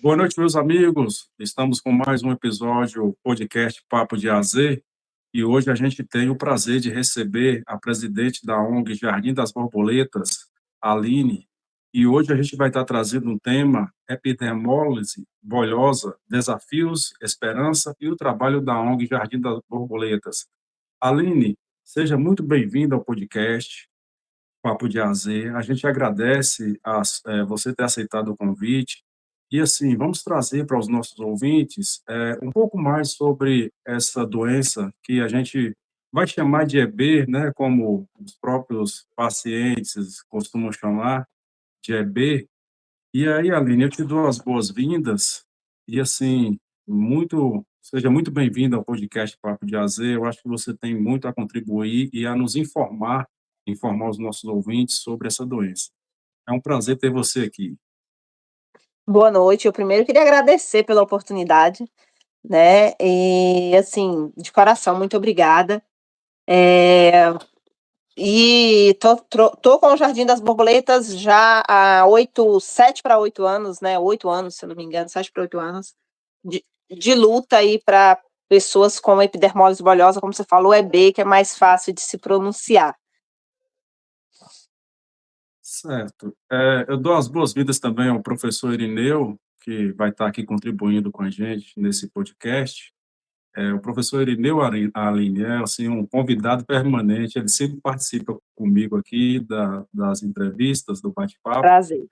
Boa noite, meus amigos. Estamos com mais um episódio podcast Papo de AZ e hoje a gente tem o prazer de receber a presidente da ONG Jardim das Borboletas, Aline, e hoje a gente vai estar trazendo um tema epidermólise bolhosa, desafios, esperança e o trabalho da ONG Jardim das Borboletas. Aline, seja muito bem-vinda ao podcast Papo de AZ. A gente agradece você ter aceitado o convite. E, assim, vamos trazer para os nossos ouvintes um pouco mais sobre essa doença que a gente vai chamar de EB, né, como os próprios pacientes costumam chamar de EB. E aí, Aline, eu te dou as boas-vindas e, assim, seja muito bem-vinda ao podcast Papo de AZ. Eu acho que você tem muito a contribuir e a nos informar os nossos ouvintes sobre essa doença. É um prazer ter você aqui. Boa noite. Eu primeiro queria agradecer pela oportunidade, né? E assim, de coração, muito obrigada. E tô com o Jardim das Borboletas já há 7 para 8 anos, né? 8 anos, se eu não me engano, 7 para 8 anos de luta aí para pessoas com epidermólise bulhosa, como você falou, EB, que é mais fácil de se pronunciar. Certo. Eu dou as boas-vindas também ao professor Irineu, que vai estar aqui contribuindo com a gente nesse podcast. O professor Irineu Aline é assim, um convidado permanente, ele sempre participa comigo aqui das entrevistas, do bate-papo. Prazer.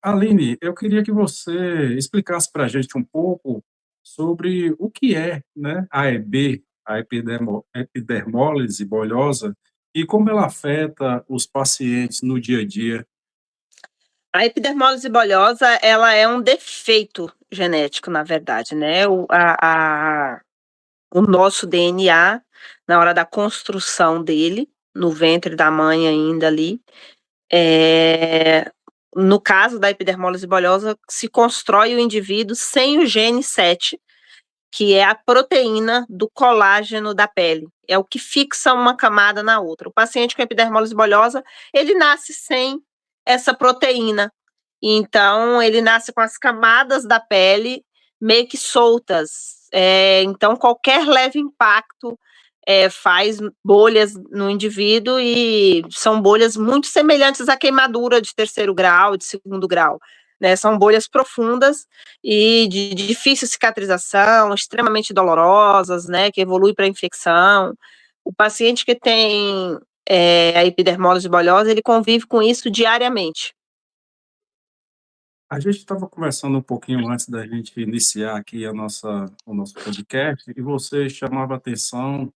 Aline, eu queria que você explicasse para a gente um pouco sobre o que é, né, a EB, a epidermólise bolhosa, e como ela afeta os pacientes no dia a dia. A epidermólise bulhosa, ela é um defeito genético, na verdade, né? O nosso DNA, na hora da construção dele, no ventre da mãe ainda ali, no caso da epidermólise bulhosa, se constrói o indivíduo sem o gene 7, que é a proteína do colágeno da pele. É o que fixa uma camada na outra. O paciente com epidermólise bulhosa, ele nasce sem essa proteína. Então, ele nasce com as camadas da pele meio que soltas. Então, qualquer leve impacto faz bolhas no indivíduo e são bolhas muito semelhantes à queimadura de 3º grau, de 2º grau. Né, são bolhas profundas e de difícil cicatrização, extremamente dolorosas, né, que evolui para infecção. O paciente que tem a epidermólise bulhosa, ele convive com isso diariamente. A gente estava conversando um pouquinho antes da gente iniciar aqui o nosso podcast, e você chamava atenção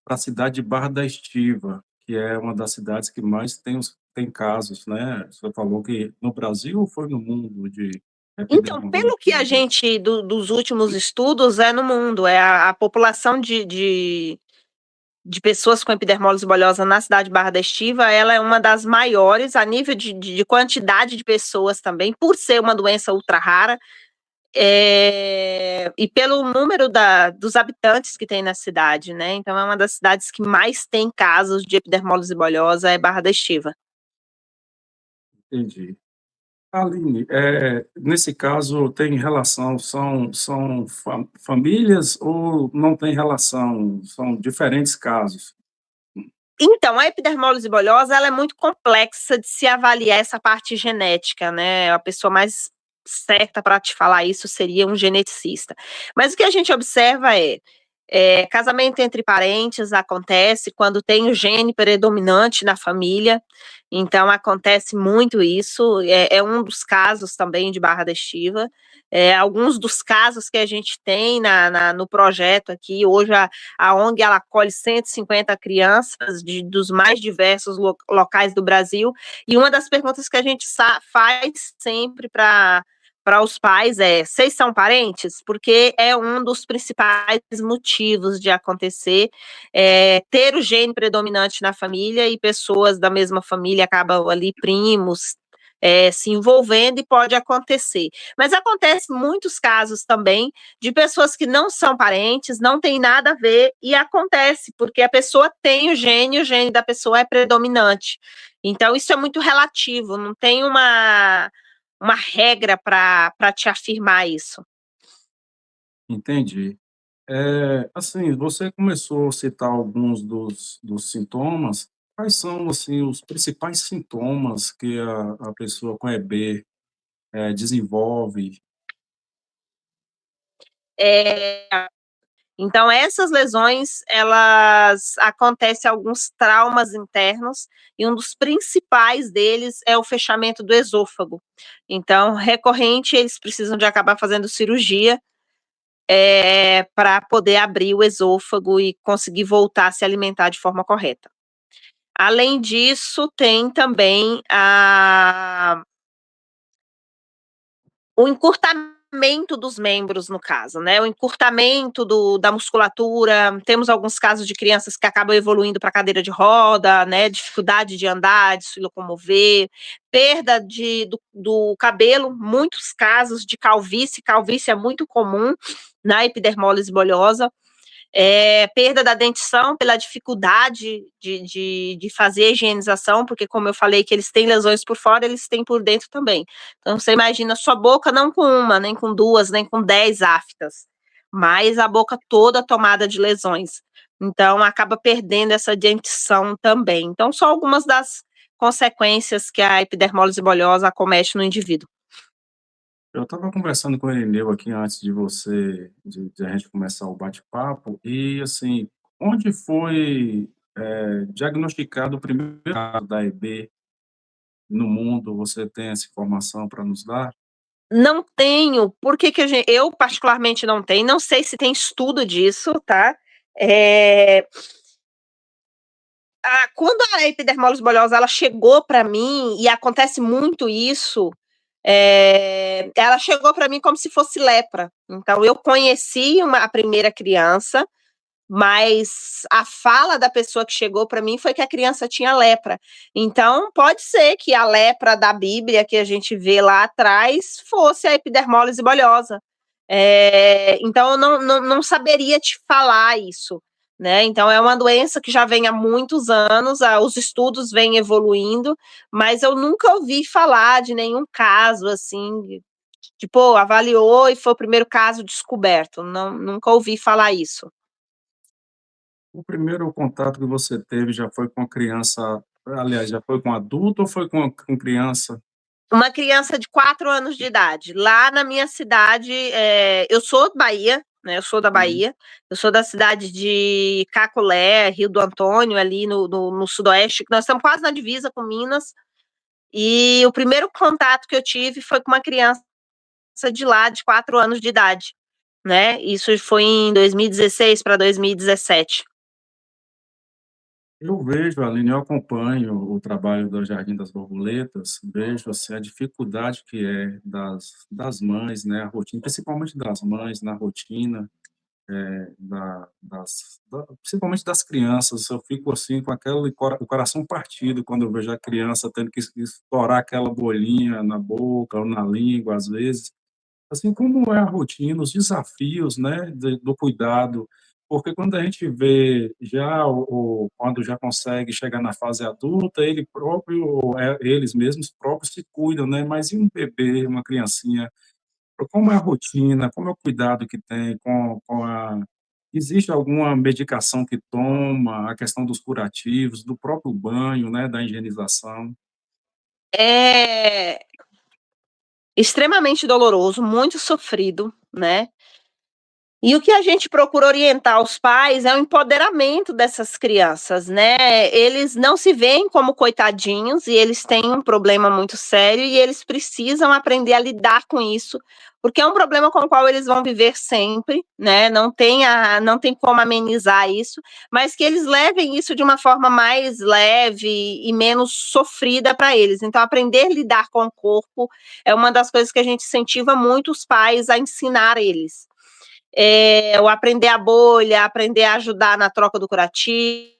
para a cidade de Barra da Estiva, que é uma das cidades que mais tem casos, né? Você falou que no Brasil ou foi no mundo de Então, epidermolise? pelo que a gente, dos últimos estudos, é no mundo, a população de pessoas com epidermólise bulhosa na cidade de Barra da Estiva, ela é uma das maiores a nível de quantidade de pessoas também, por ser uma doença ultra rara, e pelo número dos habitantes que tem na cidade, né? Então, é uma das cidades que mais tem casos de epidermólise bulhosa, é Barra da Estiva. Entendi. Aline, nesse caso, tem relação, são famílias ou não tem relação? São diferentes casos? Então, a epidermólise bulhosa, ela é muito complexa de se avaliar essa parte genética, né? A pessoa mais certa para te falar isso seria um geneticista. Mas o que a gente observa casamento entre parentes acontece quando tem o gene predominante na família, então acontece muito isso, é um dos casos também de Barra da Estiva. Alguns dos casos que a gente tem no projeto aqui, hoje a ONG ela acolhe 150 crianças dos mais diversos locais do Brasil, e uma das perguntas que a gente faz sempre para os pais vocês são parentes? Porque é um dos principais motivos de acontecer, ter o gene predominante na família e pessoas da mesma família acabam ali, primos, se envolvendo e pode acontecer. Mas acontece muitos casos também de pessoas que não são parentes, não tem nada a ver e acontece, porque a pessoa tem o gene da pessoa é predominante. Então, isso é muito relativo, não tem uma regra para te afirmar isso. Entendi. Assim, você começou a citar alguns dos sintomas. Quais são, assim, os principais sintomas que a pessoa com EB, desenvolve? Então, essas lesões, elas acontecem alguns traumas internos, e um dos principais deles é o fechamento do esôfago. Então, recorrente, eles precisam de acabar fazendo cirurgia para poder abrir o esôfago e conseguir voltar a se alimentar de forma correta. Além disso, tem também o encurtamento dos membros, no caso, né? O encurtamento da musculatura. Temos alguns casos de crianças que acabam evoluindo para cadeira de roda, né? Dificuldade de andar, de se locomover, perda do cabelo, muitos casos de calvície. Calvície é muito comum na epidermólise bolhosa. Perda da dentição pela dificuldade de fazer a higienização, porque, como eu falei, que eles têm lesões por fora, eles têm por dentro também. Então, você imagina a sua boca não com uma, nem com duas, nem com 10 aftas, mas a boca toda tomada de lesões. Então, acaba perdendo essa dentição também. Então, são algumas das consequências que a epidermólise bolhosa acomete no indivíduo. Eu estava conversando com o Irineu aqui antes de a gente começar o bate-papo e, assim, onde foi, diagnosticado o primeiro caso da EB no mundo? Você tem essa informação para nos dar? Não tenho. Por que que eu particularmente não tenho, não sei se tem estudo disso, tá? Quando a epidermólise bolhosa ela chegou para mim, e acontece muito isso, ela chegou para mim como se fosse lepra. Então eu conheci a primeira criança, mas a fala da pessoa que chegou para mim foi que a criança tinha lepra. Então, pode ser que a lepra da Bíblia, que a gente vê lá atrás, fosse a epidermólise bolhosa. Então, eu não saberia te falar isso, né? Então, é uma doença que já vem há muitos anos, os estudos vêm evoluindo, mas eu nunca ouvi falar de nenhum caso, assim, tipo, avaliou e foi o primeiro caso descoberto. Não, nunca ouvi falar isso. O primeiro contato que você teve já foi com criança, aliás, já foi com adulto ou foi com criança? Uma criança de 4 anos de idade. Lá na minha cidade, eu sou Bahia, né, eu sou da Sim. Bahia, eu sou da cidade de Cacolé, Rio do Antônio, ali no sudoeste, que nós estamos quase na divisa com Minas, e o primeiro contato que eu tive foi com uma criança de lá, de 4 anos de idade, né, isso foi em 2016 para 2017. Eu vejo, Aline, eu acompanho o trabalho do Jardim das Borboletas, vejo, assim, a dificuldade que é das mães, né, a rotina, principalmente das mães, na rotina, principalmente das crianças. Eu fico, assim, com o coração partido quando eu vejo a criança tendo que estourar aquela bolinha na boca ou na língua, às vezes. Assim, como é a rotina, os desafios, né, do cuidado, porque quando a gente vê já quando já consegue chegar na fase adulta, ele próprio, eles mesmos próprios se cuidam, né, mas e um bebê, uma criancinha, como é a rotina, como é o cuidado que tem existe alguma medicação que toma, a questão dos curativos, do próprio banho, né, da higienização? É extremamente doloroso, muito sofrido, né. E o que a gente procura orientar os pais é o empoderamento dessas crianças, né. Eles não se veem como coitadinhos, e eles têm um problema muito sério, e eles precisam aprender a lidar com isso, porque é um problema com o qual eles vão viver sempre, né, não tem como amenizar isso, mas que eles levem isso de uma forma mais leve e menos sofrida para eles. Então, aprender a lidar com o corpo é uma das coisas que a gente incentiva muito os pais a ensinar eles. O aprender a bolha, aprender a ajudar na troca do curativo,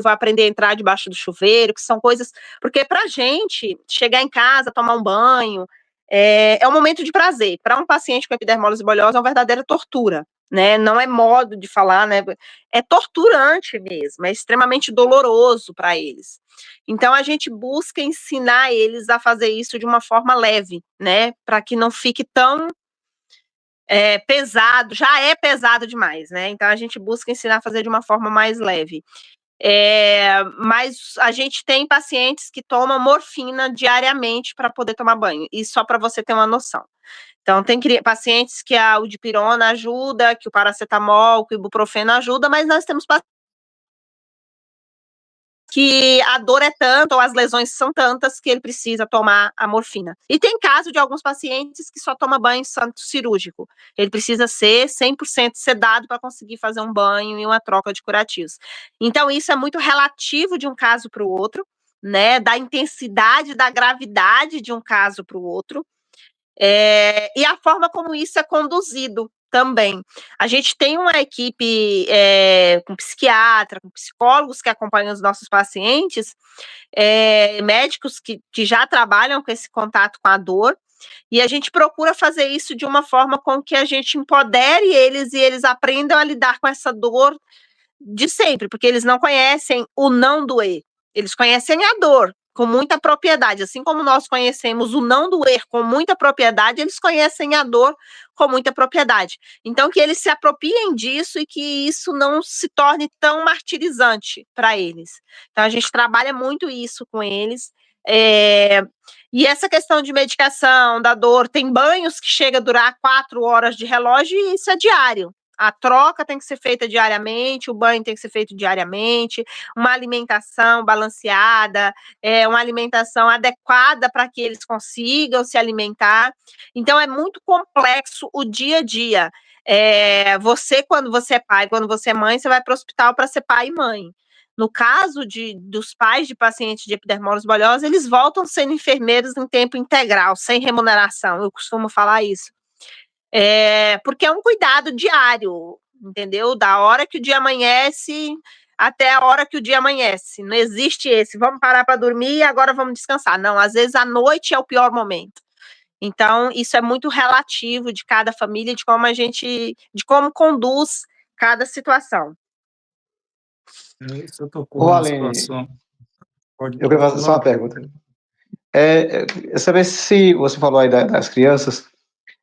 aprender a entrar debaixo do chuveiro, que são coisas, porque pra gente chegar em casa, tomar um banho, é um momento de prazer. Para um paciente com epidermólise bulhosa é uma verdadeira tortura, né? Não é modo de falar, né? É torturante mesmo, é extremamente doloroso para eles. Então a gente busca ensinar eles a fazer isso de uma forma leve, né? Para que não fique tão pesado, já é pesado demais, né? Então a gente busca ensinar a fazer de uma forma mais leve. Mas a gente tem pacientes que tomam morfina diariamente para poder tomar banho, e só para você ter uma noção. Então, tem pacientes que a dipirona ajuda, que o paracetamol, que o ibuprofeno ajuda, mas nós temos pacientes que a dor é tanta, ou as lesões são tantas, que ele precisa tomar a morfina. E tem caso de alguns pacientes que só toma banho santo cirúrgico. Ele precisa ser 100% sedado para conseguir fazer um banho e uma troca de curativos. Então, isso é muito relativo de um caso para o outro, né? Da intensidade, da gravidade de um caso para o outro. E a forma como isso é conduzido também. A gente tem uma equipe com psiquiatra, com psicólogos que acompanham os nossos pacientes, médicos que já trabalham com esse contato com a dor, e a gente procura fazer isso de uma forma com que a gente empodere eles e eles aprendam a lidar com essa dor de sempre, porque eles não conhecem o não doer, eles conhecem a dor com muita propriedade, assim como nós conhecemos o não doer com muita propriedade, eles conhecem a dor com muita propriedade. Então, que eles se apropriem disso e que isso não se torne tão martirizante para eles. Então, a gente trabalha muito isso com eles. E essa questão de medicação, da dor, tem banhos que chega a durar 4 horas de relógio e isso é diário. A troca tem que ser feita diariamente, o banho tem que ser feito diariamente, uma alimentação balanceada, uma alimentação adequada para que eles consigam se alimentar. Então, é muito complexo o dia a dia. Você, quando você é pai, quando você é mãe, você vai para o hospital para ser pai e mãe. No caso dos pais de pacientes de epidermólise bulhosa, eles voltam sendo enfermeiros em tempo integral, sem remuneração, eu costumo falar isso. Porque é um cuidado diário, entendeu? Da hora que o dia amanhece até a hora que o dia amanhece. Não existe vamos parar para dormir e agora vamos descansar. Não, às vezes a noite é o pior momento. Então, isso é muito relativo de cada família, de como conduz cada situação. Você tocou numa situação. Eu queria fazer só uma pergunta. Saber se você falou aí das crianças,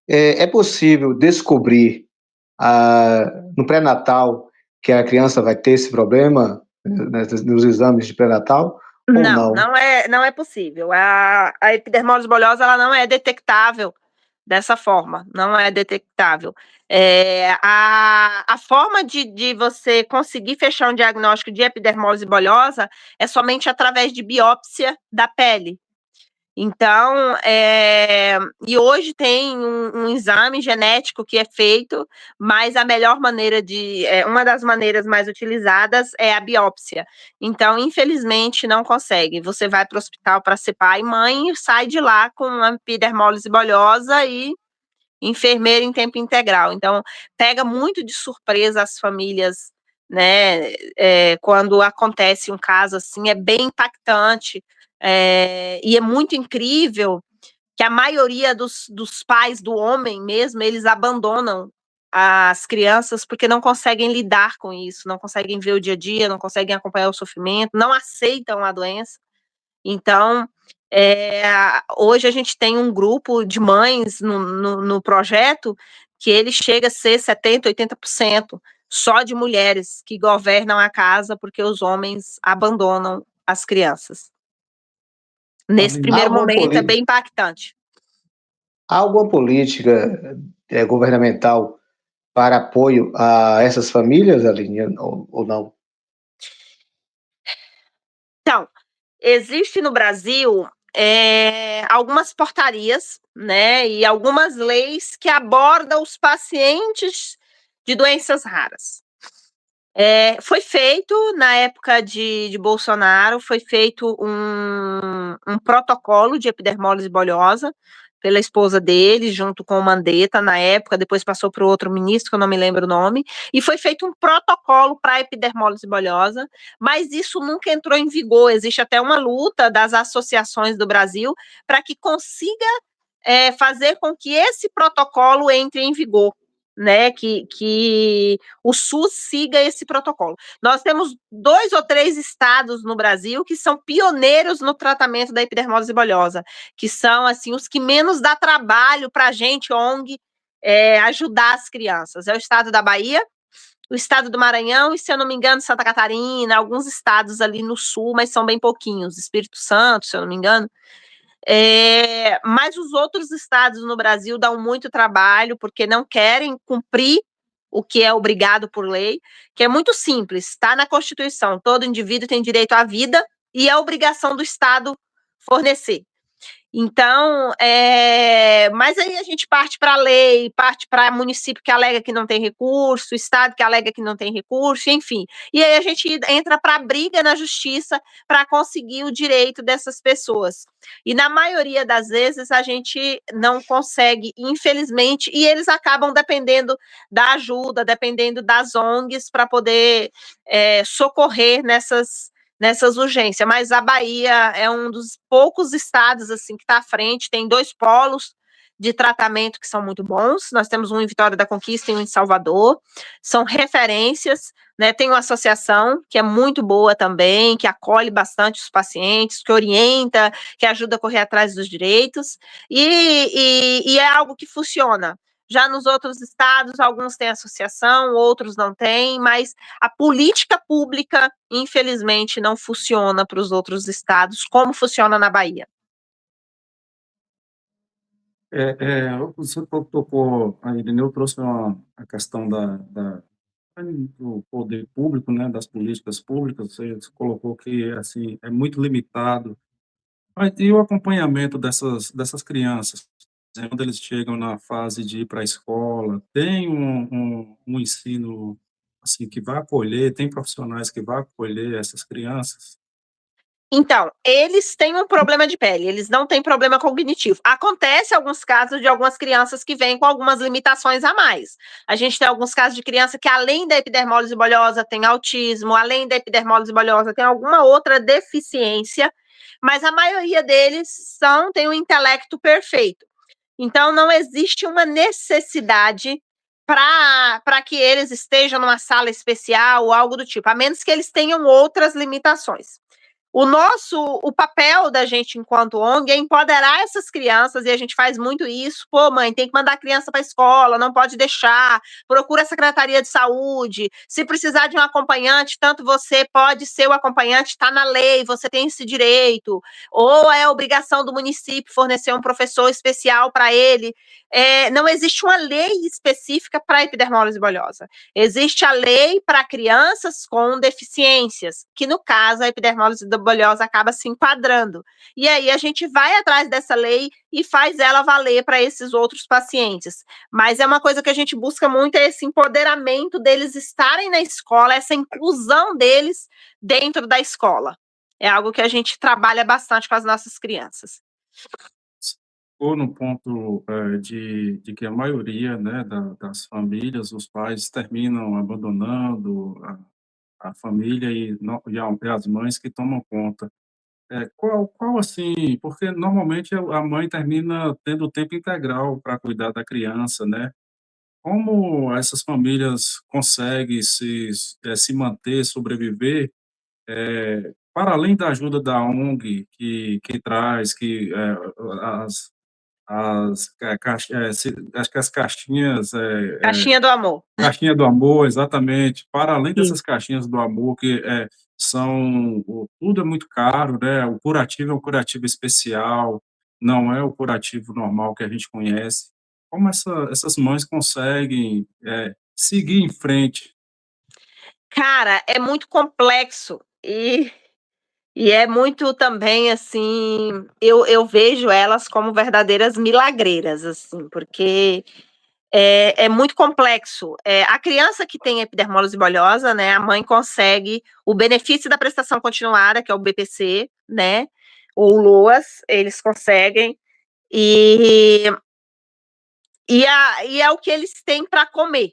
é possível descobrir no pré-natal que a criança vai ter esse problema nos exames de pré-natal? Não é possível. A epidermólise bulhosa ela não é detectável dessa forma, não é detectável. A forma de você conseguir fechar um diagnóstico de epidermólise bulhosa é somente através de biópsia da pele. Então, e hoje tem um exame genético que é feito, mas a melhor maneira uma das maneiras mais utilizadas é a biópsia. Então, infelizmente, não consegue. Você vai para o hospital para ser pai e mãe e sai de lá com uma epidermólise bulhosa e enfermeira em tempo integral. Então, pega muito de surpresa as famílias, né? Quando acontece um caso assim, é bem impactante. E é muito incrível que a maioria dos pais do homem mesmo, eles abandonam as crianças porque não conseguem lidar com isso, não conseguem ver o dia a dia, não conseguem acompanhar o sofrimento, não aceitam a doença. Então, hoje a gente tem um grupo de mães no projeto que ele chega a ser 70%, 80% só de mulheres que governam a casa porque os homens abandonam as crianças. Nesse primeiro momento é bem impactante. Há alguma política governamental para apoio a essas famílias, Aline, ou não? Então, existe no Brasil algumas portarias, né, e algumas leis que abordam os pacientes de doenças raras. Foi feito, na época de Bolsonaro, foi feito um protocolo de epidermólise bulhosa pela esposa dele, junto com o Mandetta, na época, depois passou para o outro ministro, que eu não me lembro o nome, e foi feito um protocolo para a epidermólise bulhosa, mas isso nunca entrou em vigor. Existe até uma luta das associações do Brasil para que consiga fazer com que esse protocolo entre em vigor, né, que o SUS siga esse protocolo. Nós temos 2 ou 3 estados no Brasil que são pioneiros no tratamento da epidermólise bulhosa, que são, assim, os que menos dá trabalho para a gente, ONG, ajudar as crianças. É o estado da Bahia, o estado do Maranhão e, se eu não me engano, Santa Catarina, alguns estados ali no sul, mas são bem pouquinhos, Espírito Santo, se eu não me engano. Mas os outros estados no Brasil dão muito trabalho, porque não querem cumprir o que é obrigado por lei, que é muito simples, está na Constituição, todo indivíduo tem direito à vida e é obrigação do Estado fornecer. Então, mas aí a gente parte para a lei, parte para município que alega que não tem recurso, estado que alega que não tem recurso, enfim. E aí a gente entra para a briga na justiça para conseguir o direito dessas pessoas. E na maioria das vezes a gente não consegue, infelizmente, e eles acabam dependendo da ajuda, dependendo das ONGs para poder socorrer nessas urgências, mas a Bahia é um dos poucos estados assim que está à frente, tem 2 polos de tratamento que são muito bons, nós temos um em Vitória da Conquista e um em Salvador, são referências, né, tem uma associação que é muito boa também, que acolhe bastante os pacientes, que orienta, que ajuda a correr atrás dos direitos, e é algo que funciona. Já nos outros estados, alguns têm associação, outros não têm, mas a política pública, infelizmente, não funciona para os outros estados, como funciona na Bahia. Você tocou, a Irineu trouxe a questão do poder público, né, das políticas públicas, você colocou que assim, é muito limitado. Mas e o acompanhamento dessas crianças, né, quando eles chegam na fase de ir para a escola, tem um ensino assim, que vai acolher, tem profissionais que vão acolher essas crianças? Então, eles têm um problema de pele, eles não têm problema cognitivo. Acontece alguns casos de algumas crianças que vêm com algumas limitações a mais. A gente tem alguns casos de criança que, além da epidermólise bulhosa, tem autismo, além da epidermólise bulhosa, tem alguma outra deficiência, mas a maioria deles têm um intelecto perfeito. Então, não existe uma necessidade para que eles estejam numa sala especial ou algo do tipo, a menos que eles tenham outras limitações. O papel da gente enquanto ONG é empoderar essas crianças, e a gente faz muito isso. Pô, mãe, tem que mandar a criança para a escola, não pode deixar, procura a Secretaria de Saúde, se precisar de um acompanhante, tanto você pode ser o acompanhante, está na lei, você tem esse direito, ou é obrigação do município fornecer um professor especial para ele. Não existe uma lei específica para a epidermólise bulhosa. Existe a lei para crianças com deficiências, que no caso a epidermólise bulhosa acaba se enquadrando. E aí a gente vai atrás dessa lei e faz ela valer para esses outros pacientes. Mas é uma coisa que a gente busca muito, é esse empoderamento deles estarem na escola, essa inclusão deles dentro da escola. É algo que a gente trabalha bastante com as nossas crianças. Ou no ponto de que a maioria, né, das famílias, os pais terminam abandonando a família e as mães que tomam conta. Qual assim, porque normalmente a mãe termina tendo tempo integral para cuidar da criança, né? Como essas famílias conseguem se manter, sobreviver, para além da ajuda da ONG que traz, as acho que as caixinhas, Caixinha do amor. caixinha do amor, exatamente. Para além Sim. dessas caixinhas do amor, que tudo é muito caro, né? O curativo é um curativo especial, não é o curativo normal que a gente conhece. Como essas mães conseguem seguir em frente? Cara, é muito complexo e é muito também, assim, eu vejo elas como verdadeiras milagreiras, assim, porque é muito complexo. A criança que tem epidermólise bulhosa, né, a mãe consegue o benefício da prestação continuada, que é o BPC, né, ou LOAS, eles conseguem, e é o que eles têm para comer.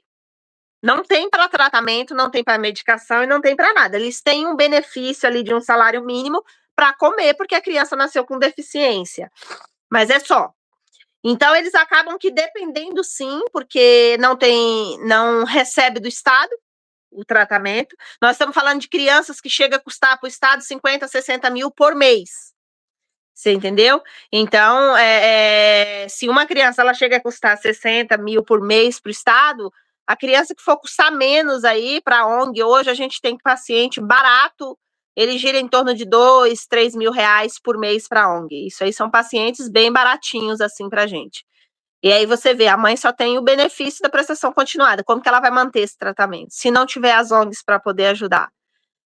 Não tem para tratamento, não tem para medicação e não tem para nada. Eles têm um benefício ali de um salário mínimo para comer, porque a criança nasceu com deficiência. Mas é só. Então, eles acabam que dependendo, sim, porque não recebe do Estado o tratamento. Nós estamos falando de crianças que chega a custar para o Estado 50, 60 mil por mês. Você entendeu? Então, se uma criança ela chega a custar 60 mil por mês para o Estado, a criança que for custar menos aí para a ONG, hoje a gente tem paciente barato, ele gira em torno de 2, 3 mil reais por mês para a ONG. Isso aí são pacientes bem baratinhos, assim, para a gente. E aí você vê, a mãe só tem o benefício da prestação continuada. Como que ela vai manter esse tratamento? Se não tiver as ONGs para poder ajudar.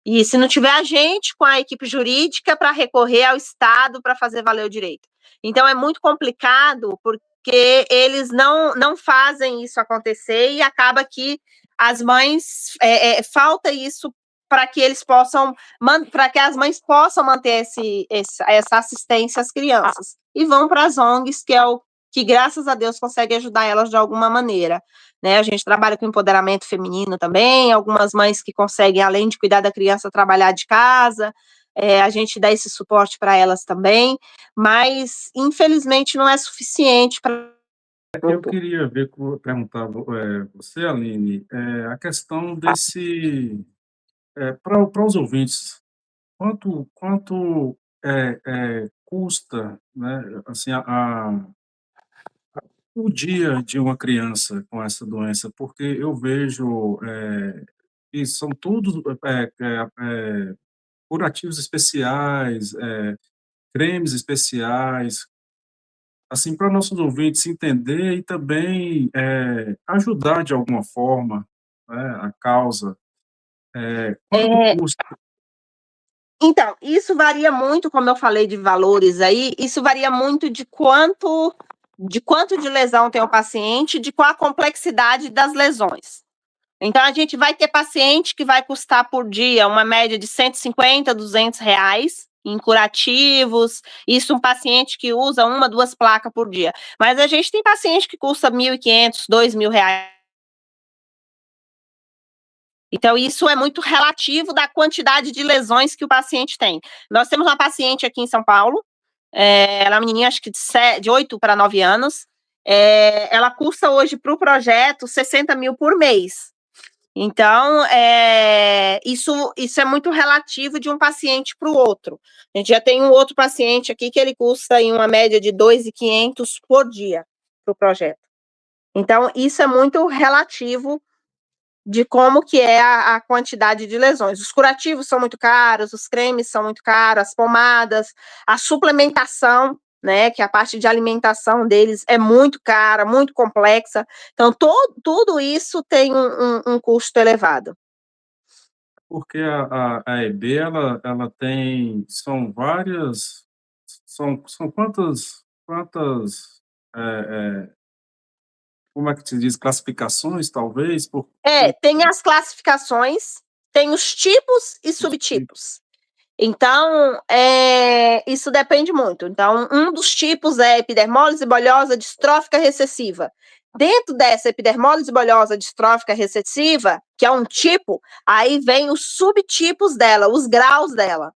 E se não tiver a gente com a equipe jurídica para recorrer ao Estado para fazer valer o direito. Então, é muito complicado, porque eles não fazem isso acontecer e acaba que as mães, falta isso para que eles possam, para que as mães possam manter essa assistência às crianças. E vão para as ONGs, que é o que, graças a Deus, consegue ajudar elas de alguma maneira. Né, a gente trabalha com empoderamento feminino também, algumas mães que conseguem, além de cuidar da criança, trabalhar de casa, a gente dá esse suporte para elas também, mas, infelizmente, não é suficiente para... Eu queria perguntar você, Aline, a questão desse, para os ouvintes, quanto custa, né, assim, o dia de uma criança com essa doença, porque eu vejo que são todos curativos especiais, cremes especiais, assim, para nossos ouvintes entender e também ajudar de alguma forma, né, a causa. Quanto custa? Então, isso varia muito, como eu falei de valores aí, isso varia muito de quanto de lesão tem o paciente, de qual a complexidade das lesões. Então, a gente vai ter paciente que vai custar por dia uma média de 150, 200 reais em curativos, isso um paciente que usa 1, 2 placas por dia. Mas a gente tem paciente que custa 1.500, 2.000 reais. Então, isso é muito relativo da quantidade de lesões que o paciente tem. Nós temos uma paciente aqui em São Paulo, ela é uma menininha, acho que de 8 para 9 anos, ela custa hoje para o projeto 60 mil por mês. Então, isso é muito relativo de um paciente para o outro. A gente já tem um outro paciente aqui que ele custa em uma média de 2.500 por dia para o projeto. Então, isso é muito relativo de como que é a quantidade de lesões. Os curativos são muito caros, os cremes são muito caros, as pomadas, a suplementação, né, que a parte de alimentação deles é muito cara, muito complexa. Então, tudo isso tem um custo elevado. Porque a EB, ela tem, são várias, são quantas, como é que se diz, classificações, talvez? Tem as classificações, tem os tipos e subtipos. Então, isso depende muito. Então, um dos tipos é epidermólise bolhosa distrófica recessiva. Dentro dessa epidermólise bolhosa distrófica recessiva, que é um tipo, aí vem os subtipos dela, os graus dela.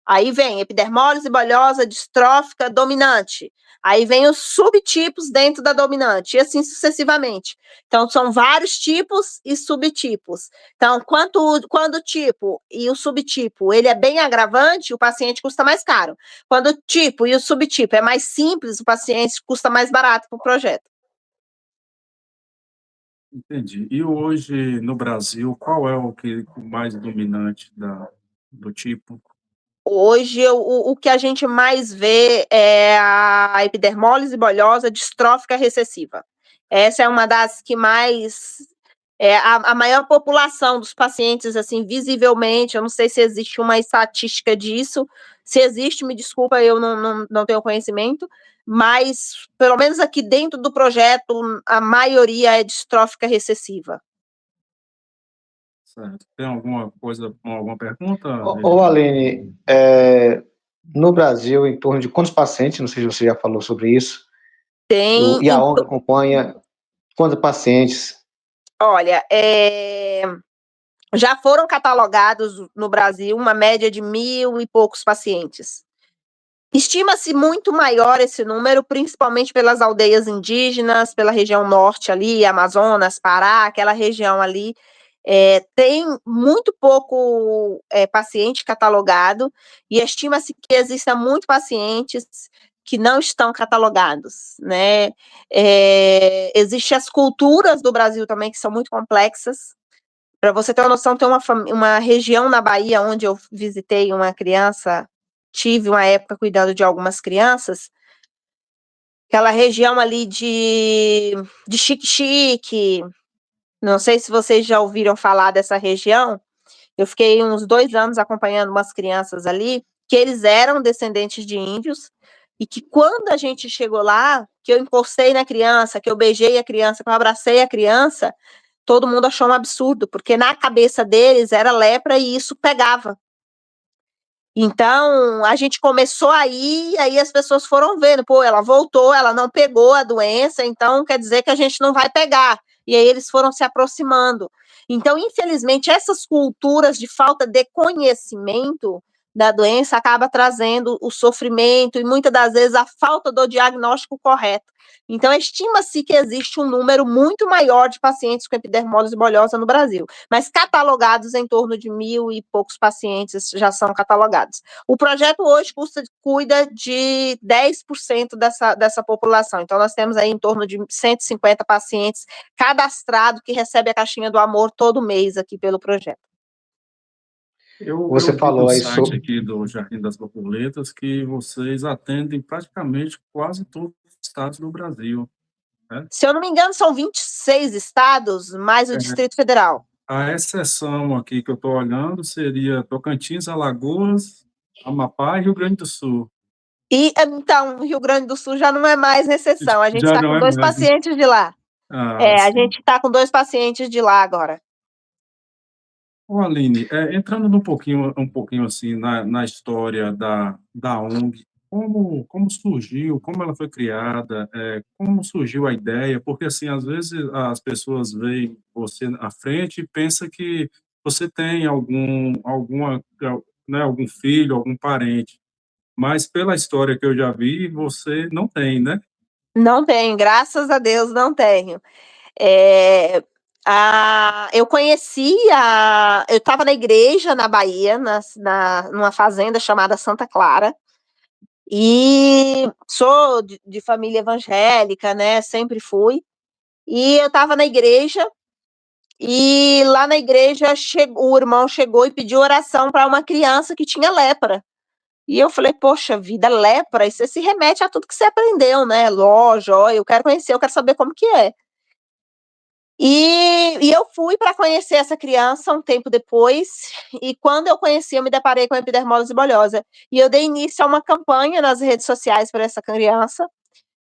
Aí vem epidermólise bolhosa distrófica dominante. Aí vem os subtipos dentro da dominante, e assim sucessivamente. Então, são vários tipos e subtipos. Então, quando o tipo e o subtipo ele é bem agravante, o paciente custa mais caro. Quando o tipo e o subtipo é mais simples, o paciente custa mais barato para o projeto. Entendi. E hoje, no Brasil, qual é o mais dominante do tipo? Hoje, o que a gente mais vê é a epidermólise bolhosa distrófica recessiva. Essa é uma das que mais... a maior população dos pacientes, assim, visivelmente, eu não sei se existe uma estatística disso, se existe, me desculpa, eu não tenho conhecimento, mas, pelo menos aqui dentro do projeto, a maioria é distrófica recessiva. Certo. Tem alguma pergunta? Aline, no Brasil, em torno de quantos pacientes, não sei se você já falou sobre isso, e a ONG acompanha quantos pacientes? Olha, já foram catalogados no Brasil uma média de 1.000 e poucos pacientes. Estima-se muito maior esse número, principalmente pelas aldeias indígenas, pela região norte ali, Amazonas, Pará, aquela região ali, tem muito pouco paciente catalogado, e estima-se que existam muitos pacientes que não estão catalogados, né? Existem as culturas do Brasil também, que são muito complexas. Para você ter uma noção, tem uma região na Bahia onde eu visitei uma criança, tive uma época cuidando de algumas crianças, aquela região ali de Xique-Xique, não sei se vocês já ouviram falar dessa região, eu fiquei uns 2 anos acompanhando umas crianças ali, que eles eram descendentes de índios, e que quando a gente chegou lá, que eu encostei na criança, que eu beijei a criança, que eu abracei a criança, todo mundo achou um absurdo, porque na cabeça deles era lepra e isso pegava. Então, a gente começou aí as pessoas foram vendo, pô, ela voltou, ela não pegou a doença, então quer dizer que a gente não vai pegar. E aí eles foram se aproximando. Então, infelizmente, essas culturas de falta de conhecimento da doença acaba trazendo o sofrimento e muitas das vezes a falta do diagnóstico correto. Então, estima-se que existe um número muito maior de pacientes com epidermólise bulhosa no Brasil, mas catalogados em torno de 1.000 e poucos pacientes já são catalogados. O projeto hoje cuida de 10% dessa população, então nós temos aí em torno de 150 pacientes cadastrados que recebem a caixinha do amor todo mês aqui pelo projeto. Você falou aí site aqui do Jardim das Borboletas que vocês atendem praticamente quase todos os estados do Brasil, né? Se eu não me engano, são 26 estados, mais o Distrito Federal. A exceção aqui que eu estou olhando seria Tocantins, Alagoas, Amapá e Rio Grande do Sul. E, então, Rio Grande do Sul já não é mais exceção, a gente está com 2 pacientes de lá. A gente está com 2 pacientes de lá agora. Ô, Aline, entrando um pouquinho assim na história da ONG, como surgiu, como ela foi criada, como surgiu a ideia, porque assim, às vezes as pessoas veem você à frente e pensam que você tem né, algum filho, algum parente, mas pela história que eu já vi, você não tem, né? Não tenho, graças a Deus não tenho. Eu eu estava na igreja na Bahia, numa fazenda chamada Santa Clara, e sou de família evangélica, né, sempre fui, e eu estava na igreja, e lá na igreja o irmão chegou e pediu oração para uma criança que tinha lepra. E eu falei, poxa vida, lepra, isso se remete a tudo que você aprendeu, né? Lógico, eu quero conhecer, eu quero saber como que é. E eu fui para conhecer essa criança um tempo depois, e quando eu conheci, eu me deparei com a epidermólise bulhosa. E eu dei início a uma campanha nas redes sociais para essa criança,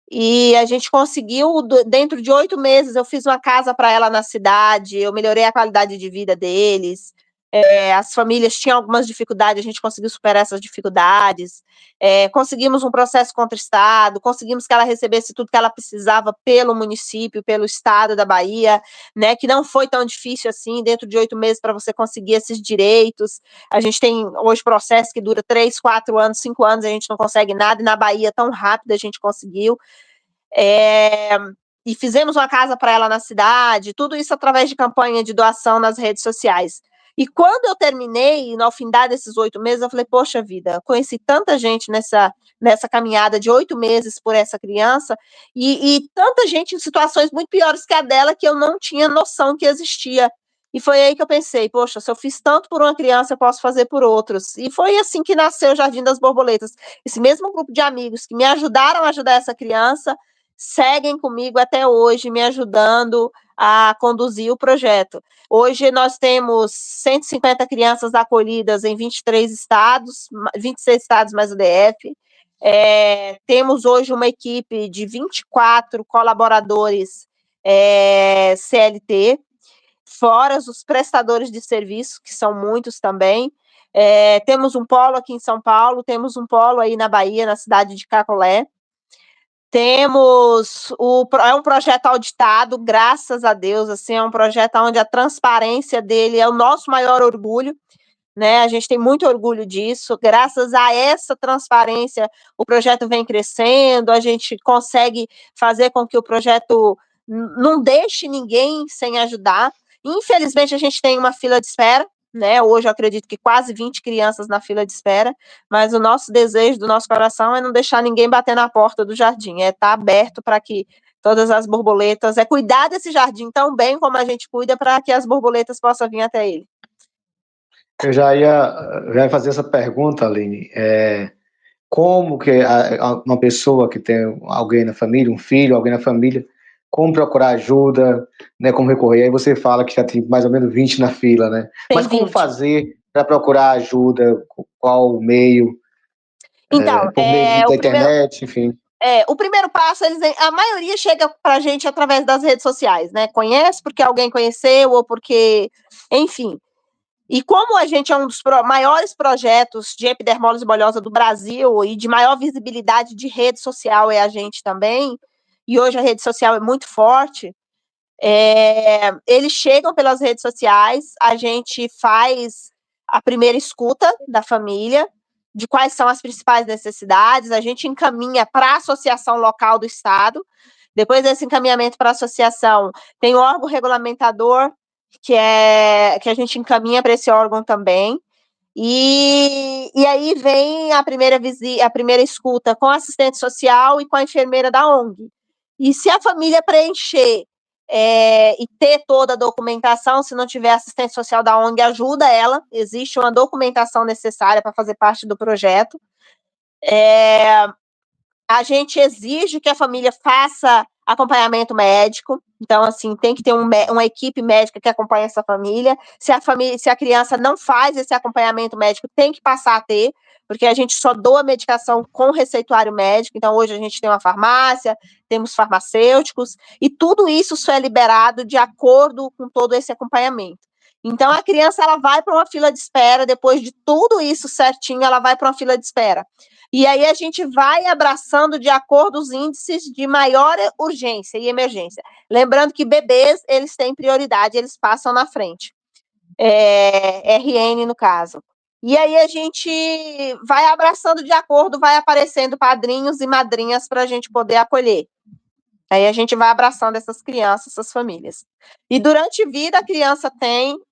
e a gente conseguiu, dentro de 8 meses, eu fiz uma casa para ela na cidade, eu melhorei a qualidade de vida deles, as famílias tinham algumas dificuldades, a gente conseguiu superar essas dificuldades, conseguimos um processo contra o Estado, conseguimos que ela recebesse tudo que ela precisava pelo município, pelo Estado da Bahia, né, que não foi tão difícil assim, dentro de 8 meses para você conseguir esses direitos. A gente tem hoje processo que dura 3, 4 anos, 5 anos, a gente não consegue nada, e na Bahia tão rápido a gente conseguiu. E fizemos uma casa para ela na cidade, tudo isso através de campanha de doação nas redes sociais. E quando eu terminei, ao fim desses 8 meses, eu falei, poxa vida, conheci tanta gente nessa caminhada de 8 meses por essa criança, e tanta gente em situações muito piores que a dela, que eu não tinha noção que existia. E foi aí que eu pensei, poxa, se eu fiz tanto por uma criança, eu posso fazer por outros. E foi assim que nasceu o Jardim das Borboletas. Esse mesmo grupo de amigos que me ajudaram a ajudar essa criança, seguem comigo até hoje, me ajudando a conduzir o projeto. Hoje nós temos 150 crianças acolhidas em 23 estados, 26 estados mais o DF. Temos hoje uma equipe de 24 colaboradores CLT, fora os prestadores de serviço, que são muitos também. Temos um polo aqui em São Paulo, temos um polo aí na Bahia, na cidade de Cacolé. Temos um projeto auditado, graças a Deus, assim, é um projeto onde a transparência dele é o nosso maior orgulho, né? A gente tem muito orgulho disso. Graças a essa transparência, o projeto vem crescendo, a gente consegue fazer com que o projeto não deixe ninguém sem ajudar. Infelizmente, a gente tem uma fila de espera, né? Hoje eu acredito que quase 20 crianças na fila de espera, mas o nosso desejo do nosso coração é não deixar ninguém bater na porta do jardim, é estar aberto para que todas as borboletas, é cuidar desse jardim tão bem como a gente cuida para que as borboletas possam vir até ele. Eu já ia fazer essa pergunta, Aline. Como que uma pessoa que tem alguém na família, um filho, alguém na família, como procurar ajuda, né? Como recorrer? Aí você fala que já tem mais ou menos 20 na fila, né? Mas como fazer para procurar ajuda? Qual o meio? Então, por meio da internet, enfim. O primeiro passo, a maioria chega para a gente através das redes sociais, né? Conhece porque alguém conheceu ou porque, enfim. E como a gente é um dos maiores projetos de epidermólise bolhosa do Brasil e de maior visibilidade de rede social é a gente também, e hoje a rede social é muito forte, eles chegam pelas redes sociais, a gente faz a primeira escuta da família, de quais são as principais necessidades, a gente encaminha para a associação local do estado, depois desse encaminhamento para a associação, tem o órgão regulamentador, que a gente encaminha para esse órgão também, e aí vem a primeira escuta com a assistente social e com a enfermeira da ONG. E se a família preencher e ter toda a documentação, se não tiver assistente social da ONG, ajuda ela, existe uma documentação necessária para fazer parte do projeto. A gente exige que a família faça acompanhamento médico, então, assim, tem que ter uma equipe médica que acompanhe essa família. Se a criança não faz esse acompanhamento médico, tem que passar a ter, porque a gente só doa medicação com receituário médico, então hoje a gente tem uma farmácia, temos farmacêuticos, e tudo isso só é liberado de acordo com todo esse acompanhamento. Então, a criança, ela vai para uma fila de espera, depois de tudo isso certinho, ela vai para uma fila de espera. E aí a gente vai abraçando de acordo os índices de maior urgência e emergência. Lembrando que bebês, eles têm prioridade, eles passam na frente. RN, no caso. E aí a gente vai abraçando de acordo, vai aparecendo padrinhos e madrinhas para a gente poder acolher. Aí a gente vai abraçando essas crianças, essas famílias. E durante a vida, a criança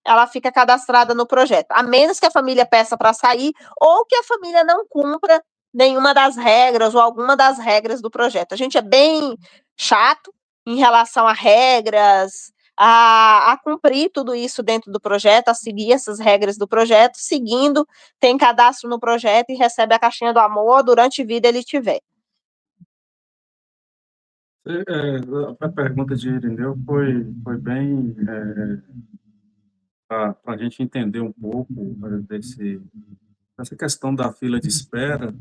ela fica cadastrada no projeto, a menos que a família peça para sair ou que a família não cumpra nenhuma das regras ou alguma das regras do projeto. A gente é bem chato em relação a regras, a cumprir tudo isso dentro do projeto, a seguir essas regras do projeto, seguindo, tem cadastro no projeto e recebe a caixinha do amor durante a vida ele tiver. A pergunta de Irineu foi bem para a gente entender um pouco dessa questão da fila de espera,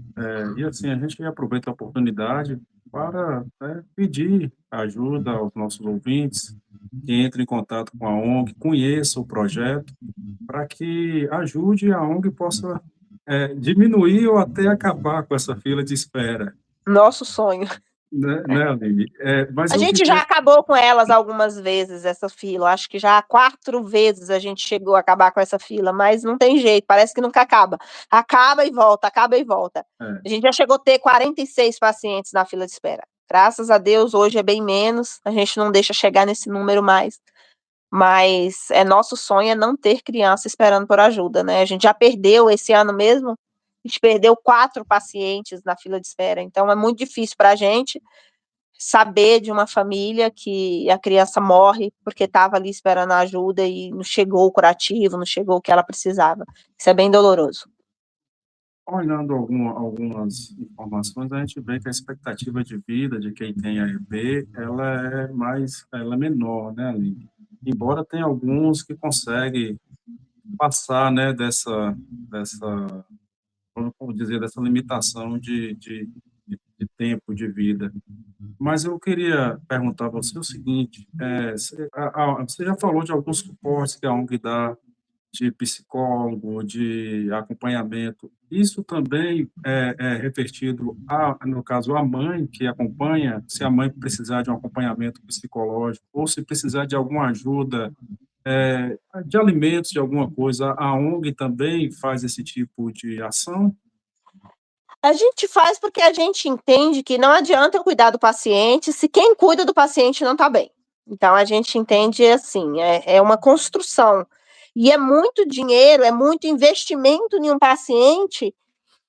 e assim, a gente aproveita a oportunidade para pedir ajuda aos nossos ouvintes, que entrem em contato com a ONG, conheçam o projeto, para que ajude a ONG possa diminuir ou até acabar com essa fila de espera. Nosso sonho. Né, Aline? Mas a gente já acabou com elas algumas vezes, essa fila. Acho que já 4 vezes a gente chegou a acabar com essa fila, mas não tem jeito, parece que nunca acaba. Acaba e volta, acaba e volta. A gente já chegou a ter 46 pacientes na fila de espera. Graças a Deus, hoje é bem menos, a gente não deixa chegar nesse número mais. Mas nosso sonho é não ter criança esperando por ajuda, né? A gente já perdeu esse ano mesmo, a gente perdeu 4 pacientes na fila de espera, então é muito difícil para a gente saber de uma família que a criança morre porque estava ali esperando a ajuda e não chegou o curativo, não chegou o que ela precisava. Isso é bem doloroso. Olhando algumas informações, a gente vê que a expectativa de vida de quem tem AEB, ela é menor, né, Aline? Embora tenha alguns que conseguem passar, né, dessa vamos dizer, dessa limitação de tempo de vida. Mas eu queria perguntar a você o seguinte, você já falou de alguns suportes que a ONG dá, de psicólogo, de acompanhamento. Isso também é revertido, no caso, a mãe que acompanha, se a mãe precisar de um acompanhamento psicológico, ou se precisar de alguma ajuda de alimentos, de alguma coisa, a ONG também faz esse tipo de ação? A gente faz porque a gente entende que não adianta eu cuidar do paciente se quem cuida do paciente não está bem. Então a gente entende assim, é uma construção. E é muito dinheiro, é muito investimento em um paciente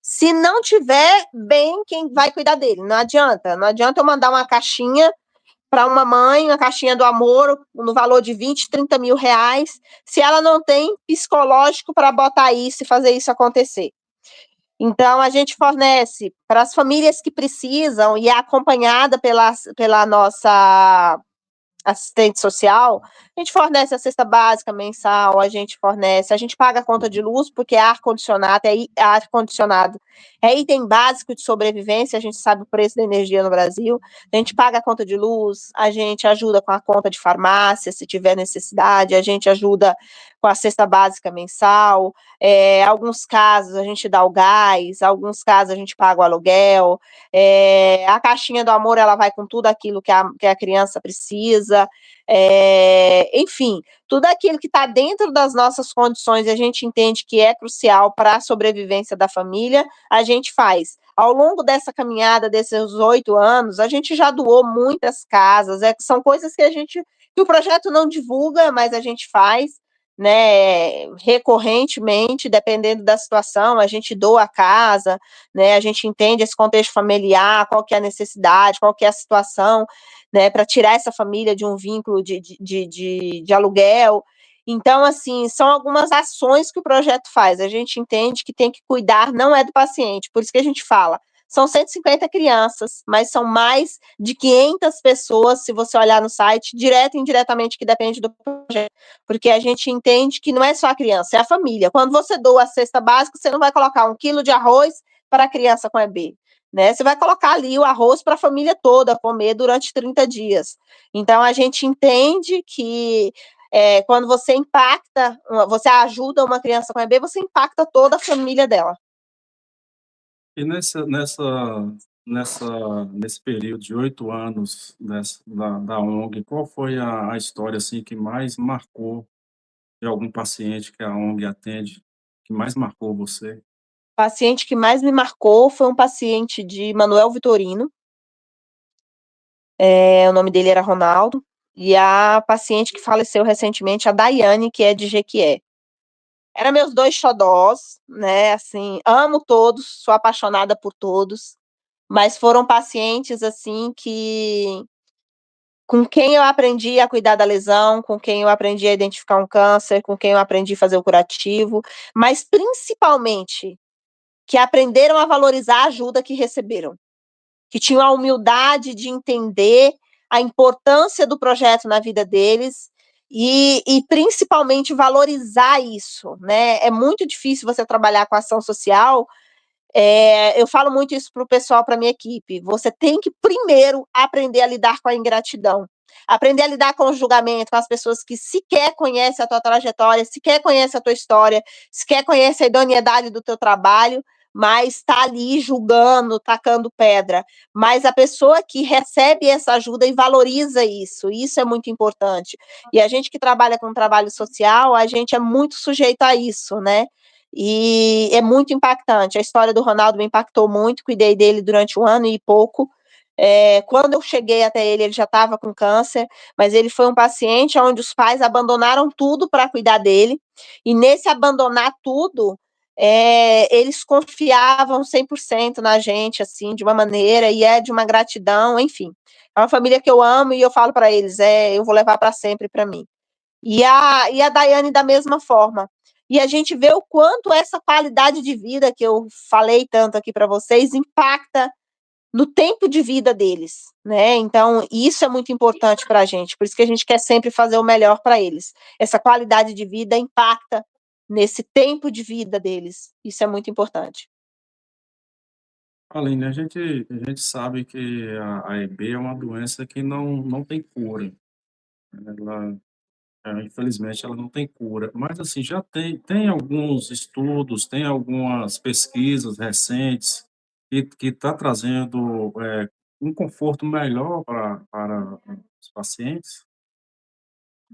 se não tiver bem quem vai cuidar dele. Não adianta eu mandar uma caixinha para uma mãe, uma caixinha do amor, no valor de 20, 30 mil reais, se ela não tem psicológico para botar isso e fazer isso acontecer. Então, a gente fornece para as famílias que precisam e é acompanhada pela nossa assistente social, a gente fornece a cesta básica mensal, a gente paga a conta de luz, porque ar-condicionado é item básico de sobrevivência, a gente sabe o preço da energia no Brasil, a gente paga a conta de luz, a gente ajuda com a conta de farmácia, se tiver necessidade, a gente ajuda com a cesta básica mensal, alguns casos a gente dá o gás, alguns casos a gente paga o aluguel, a caixinha do amor, ela vai com tudo aquilo que a criança precisa, enfim, tudo aquilo que está dentro das nossas condições e a gente entende que é crucial para a sobrevivência da família, a gente faz. Ao longo dessa caminhada, desses 8 anos, a gente já doou muitas casas, são coisas que o projeto não divulga, mas a gente faz, né, recorrentemente, dependendo da situação, a gente doa a casa, né, a gente entende esse contexto familiar, qual que é a necessidade, qual que é a situação, né, para tirar essa família de um vínculo de aluguel. Então, assim, são algumas ações que o projeto faz. A gente entende que tem que cuidar, não é do paciente, por isso que a gente fala. São 150 crianças, mas são mais de 500 pessoas, se você olhar no site, direto e indiretamente, que depende do projeto. Porque a gente entende que não é só a criança, é a família. Quando você doa a cesta básica, você não vai colocar 1 quilo de arroz para a criança com EB. Né? Você vai colocar ali o arroz para a família toda comer durante 30 dias. Então, a gente entende que quando você você ajuda uma criança com EB, você impacta toda a família dela. E nesse período de 8 anos da ONG, qual foi a história assim, que mais marcou de algum paciente que a ONG atende, que mais marcou você? O paciente que mais me marcou foi um paciente de Manuel Vitorino, o nome dele era Ronaldo, e a paciente que faleceu recentemente, a Daiane, que é de Jequié. Eram meus 2 xodós, né, assim, amo todos, sou apaixonada por todos, mas foram pacientes, assim, com quem eu aprendi a cuidar da lesão, com quem eu aprendi a identificar um câncer, com quem eu aprendi a fazer o curativo, mas principalmente que aprenderam a valorizar a ajuda que receberam, que tinham a humildade de entender a importância do projeto na vida deles e principalmente valorizar isso, né? É muito difícil você trabalhar com ação social. Eu falo muito isso para o pessoal, para minha equipe. Você tem que primeiro aprender a lidar com a ingratidão, aprender a lidar com o julgamento, com as pessoas que sequer conhecem a tua trajetória, sequer conhecem a tua história, sequer conhecem a idoneidade do teu trabalho, mas está ali julgando, tacando pedra. Mas a pessoa que recebe essa ajuda e valoriza isso é muito importante. E a gente que trabalha com trabalho social, a gente é muito sujeito a isso, né? E é muito impactante. A história do Ronaldo me impactou muito, cuidei dele durante 1 ano e pouco. Quando eu cheguei até ele, ele já estava com câncer, mas ele foi um paciente onde os pais abandonaram tudo para cuidar dele, e nesse abandonar tudo, eles confiavam 100% na gente, assim, de uma maneira, e de uma gratidão, enfim. É uma família que eu amo e eu falo para eles, eu vou levar para sempre para mim. E a Daiane da mesma forma. E a gente vê o quanto essa qualidade de vida que eu falei tanto aqui para vocês impacta no tempo de vida deles, né? Então, isso é muito importante para a gente, por isso que a gente quer sempre fazer o melhor para eles. Essa qualidade de vida impacta nesse tempo de vida deles, isso é muito importante. Aline, a gente sabe que a EB é uma doença que não tem cura. Ela, infelizmente, ela não tem cura. Mas, assim, já tem alguns estudos, tem algumas pesquisas recentes que tá trazendo um conforto melhor para os pacientes.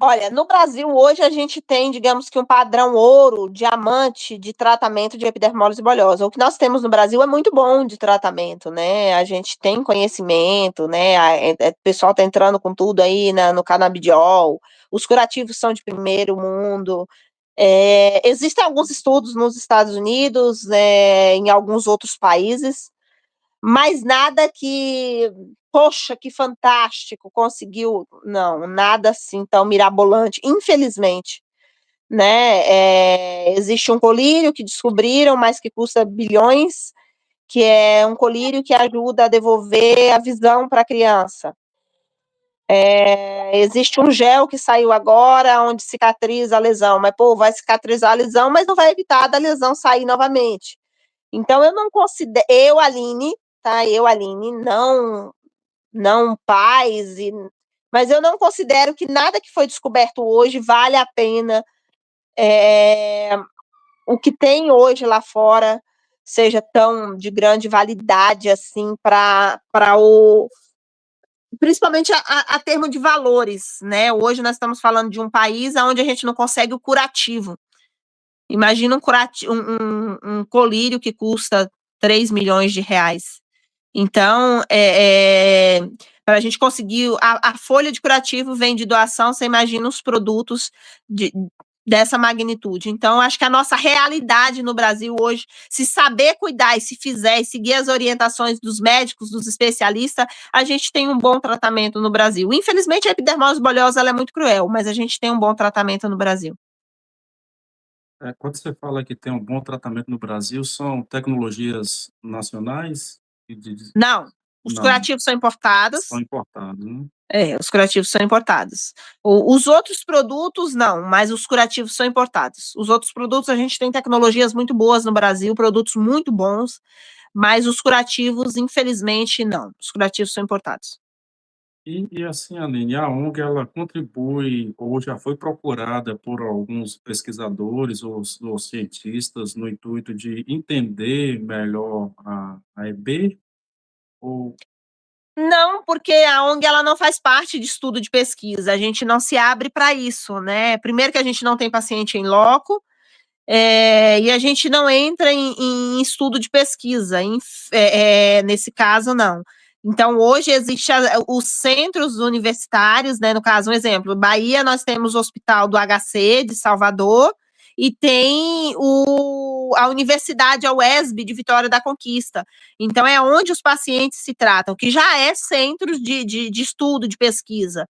Olha, no Brasil hoje a gente tem, digamos que um padrão ouro, diamante de tratamento de epidermólise bulhosa. O que nós temos no Brasil é muito bom de tratamento, né? A gente tem conhecimento, né? O pessoal está entrando com tudo aí no canabidiol. Os curativos são de primeiro mundo. Existem alguns estudos nos Estados Unidos, em alguns outros países, mas nada que, poxa, que fantástico, conseguiu, não, nada assim tão mirabolante, infelizmente, né? Existe um colírio que descobriram, mas que custa bilhões, que é um colírio que ajuda a devolver a visão para a criança. Existe um gel que saiu agora, onde cicatriza a lesão, mas, pô, vai cicatrizar a lesão, mas não vai evitar da lesão sair novamente. Então, eu não considero, Aline, tá? Aline, não pais, mas eu não considero que nada que foi descoberto hoje vale a pena o que tem hoje lá fora seja tão de grande validade assim para principalmente a termo de valores, né? Hoje nós estamos falando de um país onde a gente não consegue o curativo. Imagina um colírio que custa 3 milhões de reais. Então, para a gente conseguir, a folha de curativo vem de doação, você imagina os produtos dessa magnitude. Então, acho que a nossa realidade no Brasil hoje, se saber cuidar e se fizer e seguir as orientações dos médicos, dos especialistas, a gente tem um bom tratamento no Brasil. Infelizmente, a epidermose bulhosa ela é muito cruel, mas a gente tem um bom tratamento no Brasil. Quando você fala que tem um bom tratamento no Brasil, são tecnologias nacionais? Não, os Não, curativos são importados. são importados, né? Os curativos são importados. Os outros produtos, não, mas os curativos são importados. Os outros produtos, a gente tem tecnologias muito boas no Brasil, produtos muito bons, mas os curativos, infelizmente, não. Os curativos são importados. E assim, Aline, a ONG, ela contribui ou já foi procurada por alguns pesquisadores ou cientistas no intuito de entender melhor a EB? Ou, Não, porque a ONG ela não faz parte de estudo de pesquisa, a gente não se abre para isso, né? Primeiro que a gente não tem paciente em loco, e a gente não entra em estudo de pesquisa, nesse caso, não. Então, hoje existem os centros universitários, né? No caso, um exemplo, Bahia, nós temos o Hospital do HC de Salvador e tem a Universidade, a UESB de Vitória da Conquista. Então, é onde os pacientes se tratam, que já é centro de estudo, de pesquisa.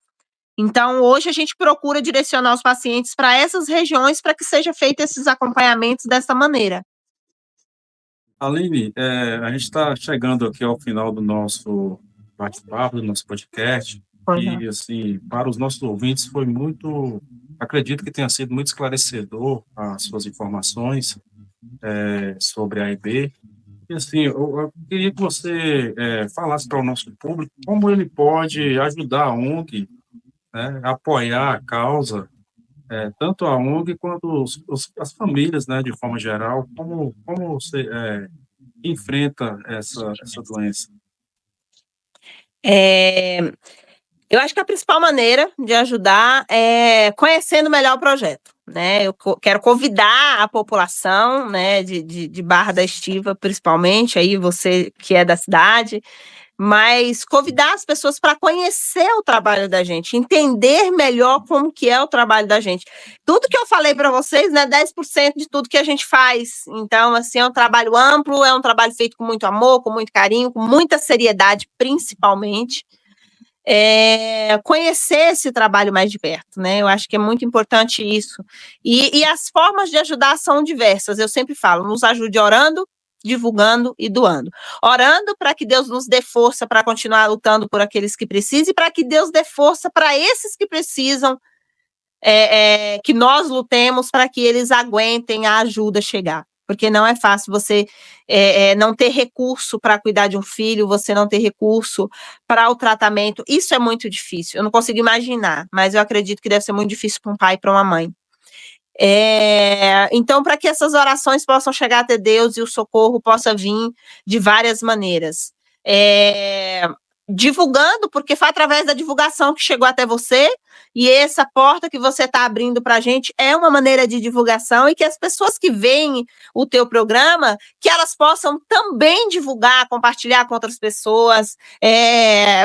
Então, hoje a gente procura direcionar os pacientes para essas regiões para que seja feito esses acompanhamentos dessa maneira. Aline, a gente está chegando aqui ao final do nosso bate-papo, do nosso podcast, e, assim, para os nossos ouvintes foi muito, acredito que tenha sido muito esclarecedor as suas informações sobre a EB. E, assim, eu queria que você falasse para o nosso público como ele pode ajudar a ONG, né, apoiar a causa, tanto a ONG quanto as famílias, né, de forma geral, como você enfrenta essa doença. Eu acho que a principal maneira de ajudar é conhecendo melhor o projeto, né? Eu quero convidar a população, né, de Barra da Estiva, principalmente, aí você que é da cidade, mas convidar as pessoas para conhecer o trabalho da gente, entender melhor como que é o trabalho da gente. Tudo que eu falei para vocês, né, 10% de tudo que a gente faz. Então, assim, é um trabalho amplo, é um trabalho feito com muito amor, com muito carinho, com muita seriedade, principalmente. Conhecer esse trabalho mais de perto, né? Eu acho que é muito importante isso. E as formas de ajudar são diversas. Eu sempre falo, nos ajude orando, divulgando e doando. Orando para que Deus nos dê força para continuar lutando por aqueles que precisam e para que Deus dê força para esses que precisam, que nós lutemos para que eles aguentem a ajuda chegar. Porque não é fácil você não ter recurso para cuidar de um filho, você não ter recurso para o tratamento. Isso é muito difícil. Eu não consigo imaginar, mas eu acredito que deve ser muito difícil para um pai e para uma mãe. Então, para que essas orações possam chegar até Deus e o socorro possa vir de várias maneiras. Divulgando, porque foi através da divulgação que chegou até você, E essa porta que você está abrindo para a gente é uma maneira de divulgação e que as pessoas que veem o teu programa, que elas possam também divulgar, compartilhar com outras pessoas,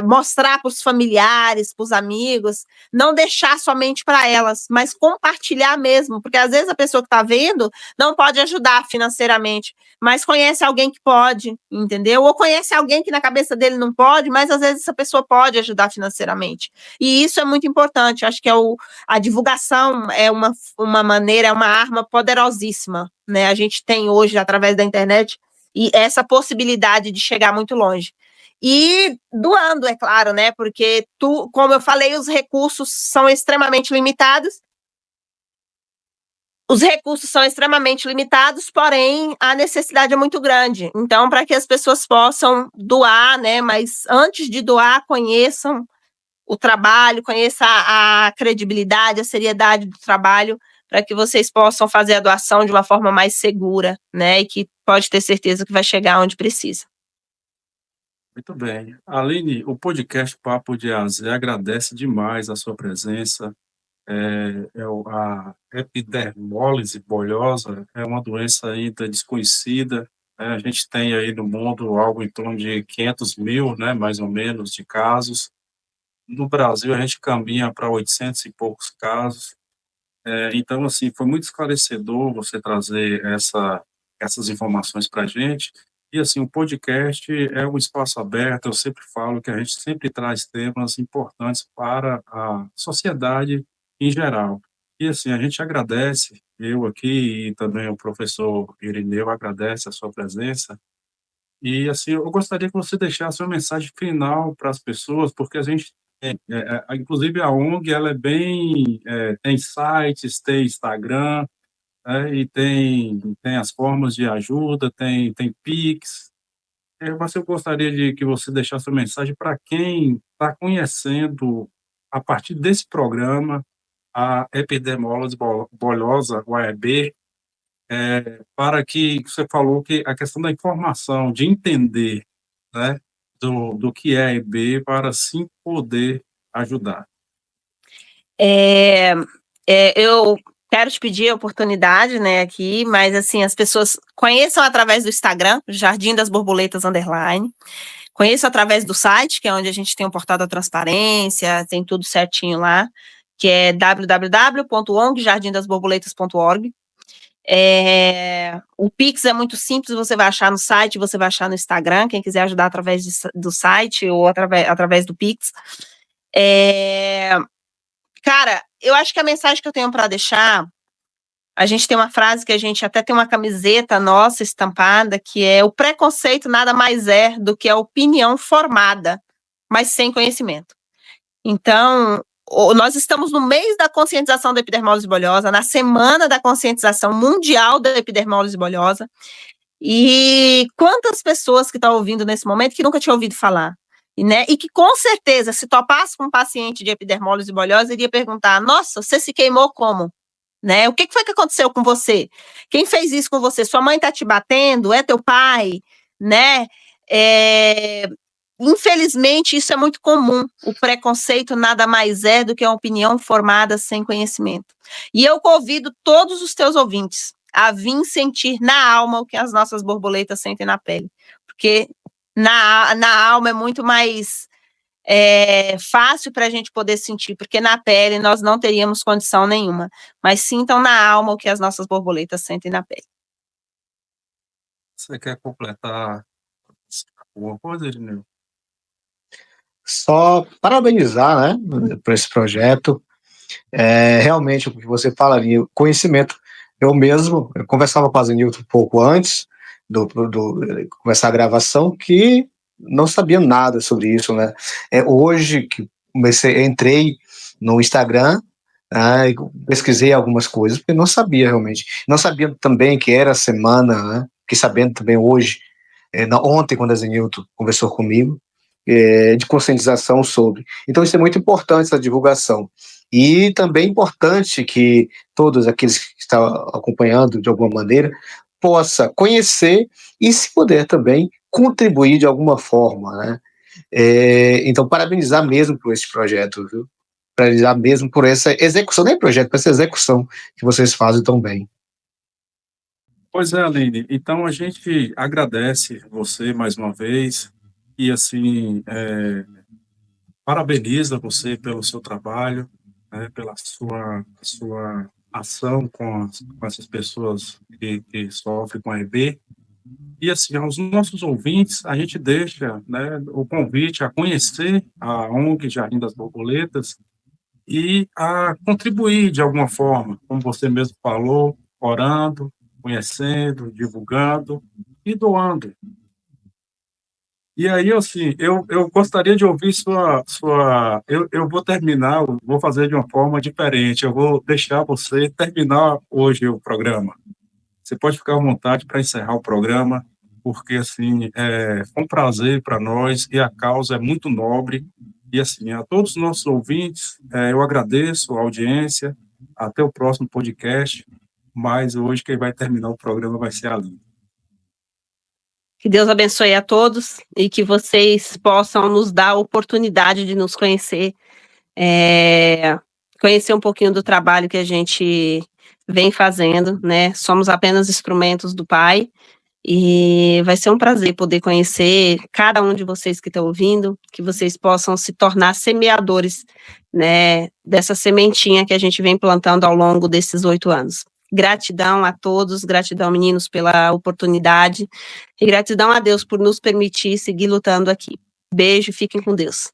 mostrar para os familiares, para os amigos, não deixar somente para elas, mas compartilhar mesmo, porque às vezes a pessoa que está vendo não pode ajudar financeiramente, mas conhece alguém que pode, entendeu? Ou conhece alguém que na cabeça dele não pode, mas às vezes essa pessoa pode ajudar financeiramente. E isso é muito importante, acho que a divulgação é uma maneira, é uma arma poderosíssima, né? A gente tem hoje, através da internet, e essa possibilidade de chegar muito longe. E doando, é claro, né? Porque, como eu falei, os recursos são extremamente limitados. Os recursos são extremamente limitados, porém, a necessidade é muito grande. Então, para que as pessoas possam doar, né? Mas antes de doar, conheçam o trabalho, conheçam a credibilidade, a seriedade do trabalho, para que vocês possam fazer a doação de uma forma mais segura, né? E que pode ter certeza que vai chegar onde precisa. Muito bem. Aline, o podcast Papo de AZ agradece demais a sua presença. A epidermólise bolhosa é uma doença ainda desconhecida. A gente tem aí no mundo algo em torno de 500 mil, né, mais ou menos, de casos. No Brasil, a gente caminha para 800 e poucos casos. Então, assim, foi muito esclarecedor você trazer essas informações para a gente. E, assim, o podcast é um espaço aberto. Eu sempre falo que a gente sempre traz temas importantes para a sociedade em geral. E, assim, a gente agradece, eu aqui e também o professor Irineu agradece a sua presença. E, assim, eu gostaria que você deixasse uma mensagem final para as pessoas, porque a gente, inclusive a ONG, ela é bem, tem sites, tem Instagram, e tem as formas de ajuda, tem Pix. Mas eu gostaria de que você deixasse uma mensagem para quem está conhecendo, a partir desse programa, a epidermólise bolhosa, o AEB, para que você falou que a questão da informação, de entender, né, do que é EB, para sim poder ajudar. Eu quero te pedir a oportunidade, né, aqui, mas assim, as pessoas conheçam através do Instagram, Jardim das Borboletas _, conheçam através do site, que é onde a gente tem o portal da transparência, tem tudo certinho lá, que é www.ongjardimdasborboletas.org. O Pix é muito simples, você vai achar no site, você vai achar no Instagram, quem quiser ajudar através do site ou através do Pix. Cara, eu acho que a mensagem que eu tenho para deixar, a gente tem uma frase que a gente até tem uma camiseta nossa estampada, que é: o preconceito nada mais é do que a opinião formada, mas sem conhecimento. Então, nós estamos no mês da conscientização da epidermólise bolhosa, na semana da conscientização mundial da epidermólise bolhosa, e quantas pessoas que estão ouvindo nesse momento que nunca tinham ouvido falar, né? E que com certeza, se topasse com um paciente de epidermólise bolhosa, iria perguntar: nossa, você se queimou como? Né? O que foi que aconteceu com você? Quem fez isso com você? Sua mãe tá te batendo? É teu pai? Né? Infelizmente, isso é muito comum. O preconceito nada mais é do que uma opinião formada sem conhecimento. E eu convido todos os teus ouvintes a vir sentir na alma o que as nossas borboletas sentem na pele. Porque na alma é muito mais fácil para a gente poder sentir, porque na pele nós não teríamos condição nenhuma. Mas sintam na alma o que as nossas borboletas sentem na pele. Você quer completar alguma coisa, Irineu? Só parabenizar, né, por esse projeto. Realmente, o que você fala ali, conhecimento. Eu conversava com a Zenilton um pouco antes do começar a gravação, que não sabia nada sobre isso, né? Hoje que entrei no Instagram, e pesquisei algumas coisas, porque não sabia realmente. Não sabia também que era a semana, né? Fiquei sabendo também hoje, ontem, quando a Zenilton conversou comigo, de conscientização sobre. Então, isso é muito importante, essa divulgação. E também é importante que todos aqueles que estão acompanhando, de alguma maneira, possa conhecer e, se puder também, contribuir de alguma forma, né? Então, parabenizar mesmo por esse projeto, viu? parabenizar mesmo por essa execução, nem projeto, por essa execução que vocês fazem tão bem. Pois é, Aline. Então a gente agradece você mais uma vez e assim parabeniza você pelo seu trabalho, né, pela sua ação com essas pessoas que sofrem com a EB. E assim, aos nossos ouvintes, a gente deixa, né, o convite a conhecer a ONG Jardim das Borboletas e a contribuir de alguma forma, como você mesmo falou, orando, conhecendo, divulgando e doando. E aí, assim, eu gostaria de ouvir eu vou terminar, vou fazer de uma forma diferente, eu vou deixar você terminar hoje o programa. Você pode ficar à vontade para encerrar o programa, porque, assim, foi um prazer para nós e a causa é muito nobre. E, assim, a todos os nossos ouvintes, eu agradeço a audiência, até o próximo podcast, mas hoje quem vai terminar o programa vai ser a Aline. Que Deus abençoe a todos e que vocês possam nos dar a oportunidade de nos conhecer, conhecer um pouquinho do trabalho que a gente vem fazendo, né? Somos apenas instrumentos do Pai e vai ser um prazer poder conhecer cada um de vocês que estão ouvindo, que vocês possam se tornar semeadores, né, dessa sementinha que a gente vem plantando ao longo desses 8 anos. Gratidão a todos, gratidão, meninos, pela oportunidade e gratidão a Deus por nos permitir seguir lutando aqui. Beijo, fiquem com Deus.